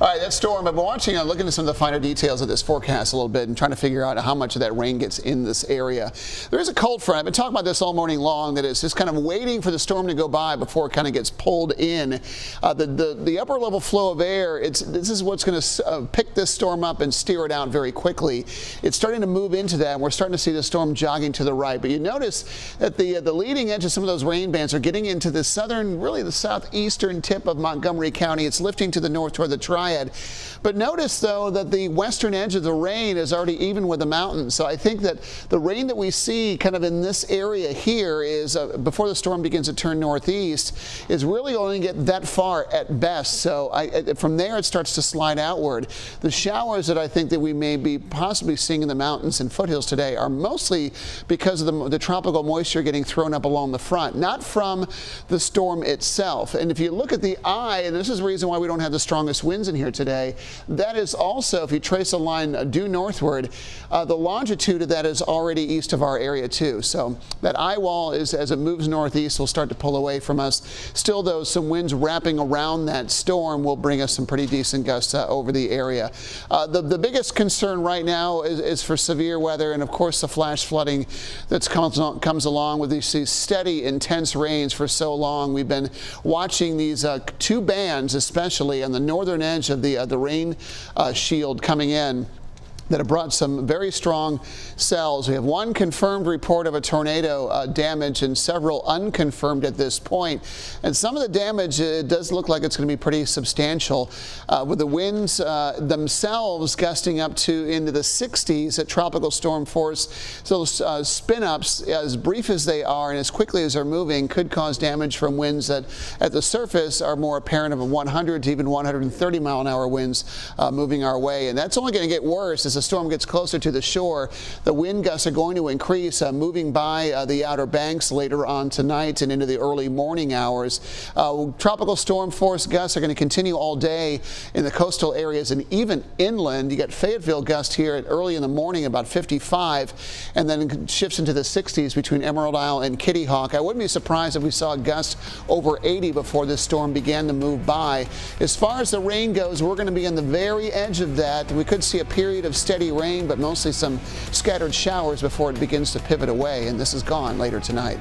All right, that storm, I've been watching and looking at some of the finer details of this forecast a little bit and trying to figure out how much of that rain gets in this area. There is a cold front. I've been talking about this all morning long, that it's just kind of waiting for the storm to go by before it kind of gets pulled in. The upper level flow of air, this is what's going to pick this storm up and steer it out very quickly. It's starting to move into that, and we're starting to see the storm jogging to the right. But you notice that the leading edge of some of those rain bands are getting into the southern, really the southeastern tip of Montgomery County. It's lifting to the north toward the Triad. But notice, though, that the western edge of the rain is already even with the mountains. So I think that the rain that we see kind of in this area here is, before the storm begins to turn northeast, is really only get that far at best. So from there it starts to slide outward. The showers that I think that we may be possibly seeing in the mountains and foothills today are mostly because of the tropical moisture getting thrown up along the front, not from the storm itself. And if you look at the eye, and this is the reason why we don't have the strongest winds in here today, that is also, if you trace a line due northward, the longitude of that is already east of our area too. So that eye wall is, as it moves northeast, will start to pull away from us. Still, though, some winds wrapping around that storm will bring us some pretty decent gusts over the area. The biggest concern right now is for severe weather, and of course the flash flooding that comes along with these steady, intense rains for so long. We've been watching these two bands, especially on the northern edge of the rain shield coming in, that have brought some very strong cells. We have one confirmed report of a tornado damage and several unconfirmed at this point. And some of the damage, it does look like it's going to be pretty substantial, with the winds themselves gusting up to into the 60s at tropical storm force. So those spin-ups, as brief as they are and as quickly as they're moving, could cause damage from winds that at the surface are more apparent of a 100 to even 130 mile an hour winds moving our way. And that's only going to get worse as the storm gets closer to the shore. The wind gusts are going to increase, moving by the Outer Banks later on tonight and into the early morning hours. Tropical storm force gusts are going to continue all day in the coastal areas and even inland. You get Fayetteville gust here at early in the morning, about 55, and then shifts into the 60s between Emerald Isle and Kitty Hawk. I wouldn't be surprised if we saw a gust over 80 before this storm began to move by. As far as the rain goes, we're going to be on the very edge of that. We could see a period of steady rain, but mostly some scattered showers before it begins to pivot away, and this is gone later tonight.